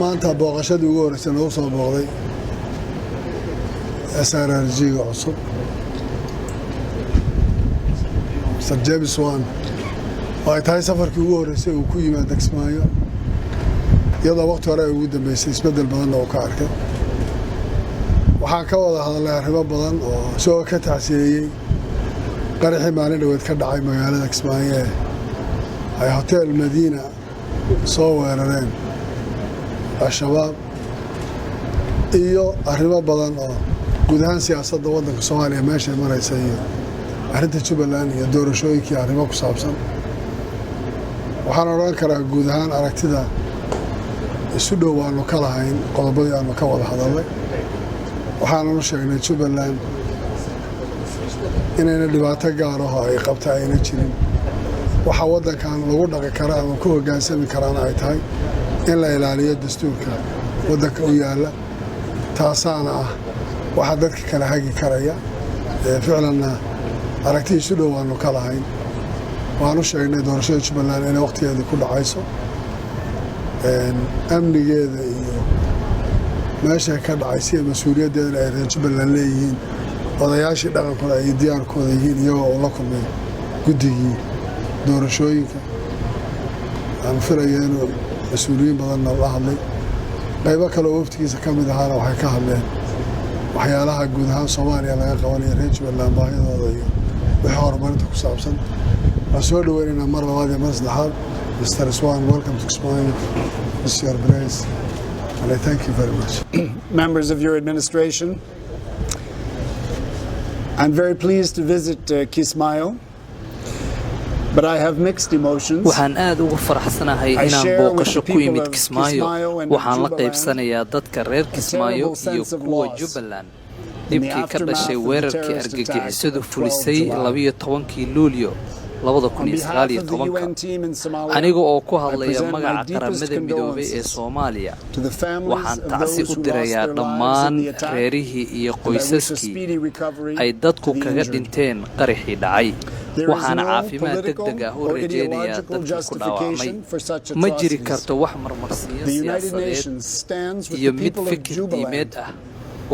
maanta booqashadii ugu horeysay oo soo booqday SRRG-ga cusub Mr. James Wan oo ay tahay safarkii ugu horeysay uu ku yimaado Kismaayo iyadoo waqti hore ugu dambeysay isbedel badan oo ka arkay waxaan ka wada hadalnay arrimo badan oo soo ka tacsiyay qaraxii maalin dhaweed ka dhacay magaalada Kismaayo ay hotel Madiina soo weerareen al-shabaab iyo arrimo badan oo guud ahaan siyaasadda waddanka Soomaaliya meesha maraysa iyo arrinta Jubbaland iyo doorashooyinkii arrimo ku saabsan waxaan oran karaa guud ahaan aragtida isu dhowaano ka lahayn qodobadii aan ka wada hadalnay waxaan sheegnay Jubbaland inayna dhibaato gaar ah ay qabtaa ayna jirin waxa waddankan lagu dhaqi karaa oo ku hoggaansami karana ay tahay in la ilaaliyo dastuurka waddanka u yaala taasaana ah waxa dadka kala hagi karaya ficlanna aragti isu dhowaano ka lahayn waanu sheegnay doorashada Jubbaland inay waqtigeeda ku dhacayso amnigeeda iyo meesha ka dhacaysa mas'uuliyaddeeda ay reer Jubbaland leeyihiin odayaashii dhaqankooda ay diyaarkooda yihiin iyagoo la kulmay guddigii doorashooyinka aan filayo inuu mas'uuliyiin badan la hadlay qaybo kale oo waftigiisa ka mid ahaana waxay ka hadleen waxyaalaha guud ahaan Soomaaliya laga qabanayo reer Jubbaland baahidooda iyo wixii horumarinta ku saabsan waan soo dhaweynaynaa mar labaad iyo mar saddexaad Mr. Swan, welcome to Kismayo. It's your grace. And I thank you very much. Members of your administration, I'm very pleased to visit Kismayo, but I have mixed emotions. waxaan aad ugu faraxsanahay inaan booqasho ku yimid Kismayo waxaan la qaybsanayaa dadka reer Kismayo iyo kuwa Jubbaland dhibkii ka dhashay weerarkii argagixisadu fulisay 12 Luulyo 2019 aniga oo ku hadlaya magaca qaramada midoobay ee Soomaaliya waxaan tacsi u dirayaa dhammaan reerihii iyo qoysaskii ay dadku kaga dhinteen qaraxii dhacay waxaana caafimaad degdeg ah u rajeynayaa dadka ku dhaawacmay ma jiri karto wax marmarsiyo siyaasadeed iyo mid fikir diimeed ah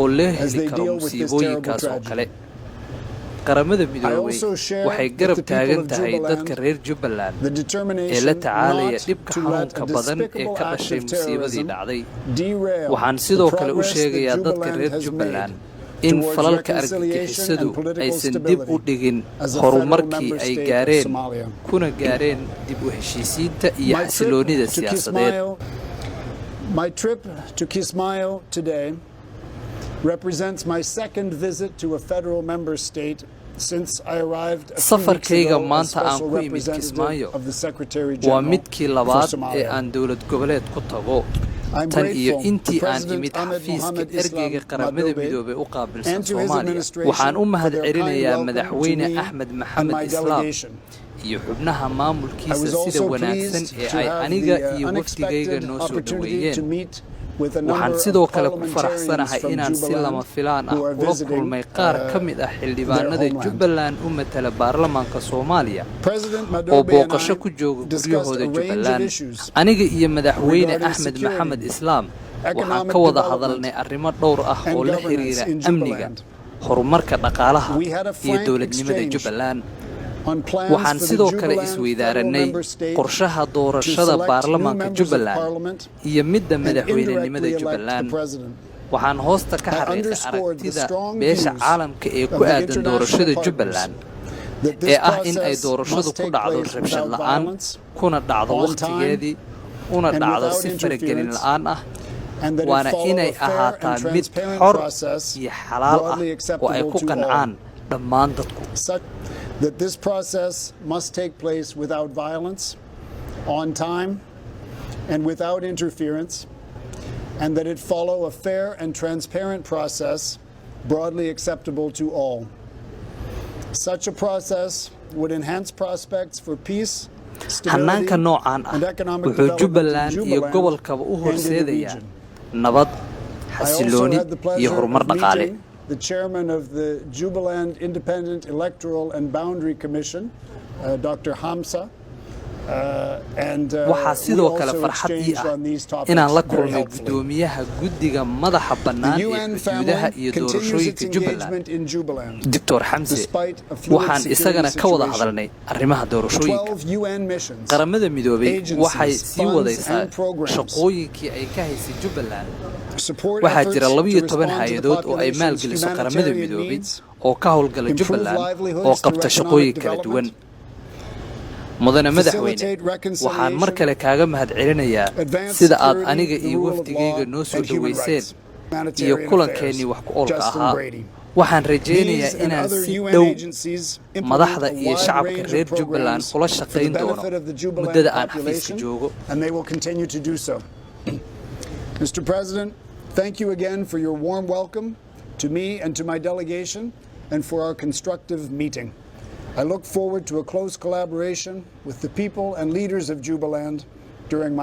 oo la heli karo musiibooyinkaas oo kale qaramada midoobay waxay garab taagan tahay dadka reer Jubbaland ee la tacaalaya dhibka xanuunka badan ee ka dhashay musiibadii dhacday waxaan sidoo kale u sheegayaa dadka reer Jubbaland in falalka argagixisadu aysan dib u dhigin horumarkii ay gaareen kuna gaareen dib u heshiisiinta iyo xasiloonida siyaasadeed. My trip to Kismayo today represents my second visit to a federal member state since I arrived a few weeks ago as special representative of the Secretary General waa midkii labaad ee aan dawlad goboleed ku tago tan iyo intii aan imid xafiiska ergeyga qaramada midoobay u qaabilsan Soomaaliya waxaan u mahadcelinayaa madaxweyne Axmed Maxamed Islaam iyo xubnaha maamulkiisa sida wanaagsan ee ay aniga iyo waftigayga noo soo dhaweeyeen waxaan sidoo kale ku faraxsanahay inaan si lama filaan ah ula kulmay qaar ka mid ah xildhibaanada Jubbaland u matala baarlamaanka Soomaaliya oo booqasho ku jooga guryahooda Jubbaland aniga iyo madaxweyne Axmed Maxamed Islaam waxaan ka wada hadalnay arrimo dhowr ah oo la xiriira amniga horumarka dhaqaalaha iyo dawladnimada Jubbaland waxaan sidoo kale isweydaaranay qorshaha doorashada baarlamaanka Jubbaland iyo midda madaxweynenimada Jubbaland waxaan hoosta ka xariiqay aragtida beesha caalamka ee ku aadan doorashada Jubbaland ee ah in ay doorashadu ku dhacdo rabshad la'aan kuna dhacdo waqtigeedii una dhacdo si faragelin la'aan ah waana inay ahaataa mid xor iyo xalaal ah oo ay ku qancaan dhammaan dadku that this process must take place without violence, on time, and without interference, and that it follow a fair and transparent process broadly acceptable to all. Such a process would enhance prospects for peace, hanaanka noocan ah wuxuu Jubbaland iyo gobolkaba u horseedayaa nabad, xasilooni iyo horumar dhaqaale. The chairman of the Jubbaland Independent Electoral and Boundary Commission, Dr. Hamza, waxaa sidoo kale farxad ii ah inaan la kulmay guddoomiyaha guddiga madaxa bannaan ee xuduudaha iyo doorashooyinka Jubbaland Dr. Xamse waxaan isagana ka wada hadalnay arrimaha doorashooyinka qaramada midoobay waxay sii wadaysaa shaqooyinkii ay ka haysay Jubbaland waxaa jira 12 hay'adood oo ay maalgeliso qaramada midoobay oo ka howlgala Jubbaland oo qabta shaqooyin kala duwan mudane madaxweyne waxaan mar kale kaaga mahadcelinayaa sida aad aniga iyo wafdigayga noo soo dhaweyseen iyo kulankeenii wax ku oolka ahaa waxaan rajaynayaa inaan si dhow madaxda iyo shacabka reer Jubbaland ula shaqayn doono muddada aan xafiiska joogo. Mr. President, thank you again for your warm welcome to me and to my delegation and for our constructive meeting. I look forward to a close collaboration with the people and leaders of Jubbaland during my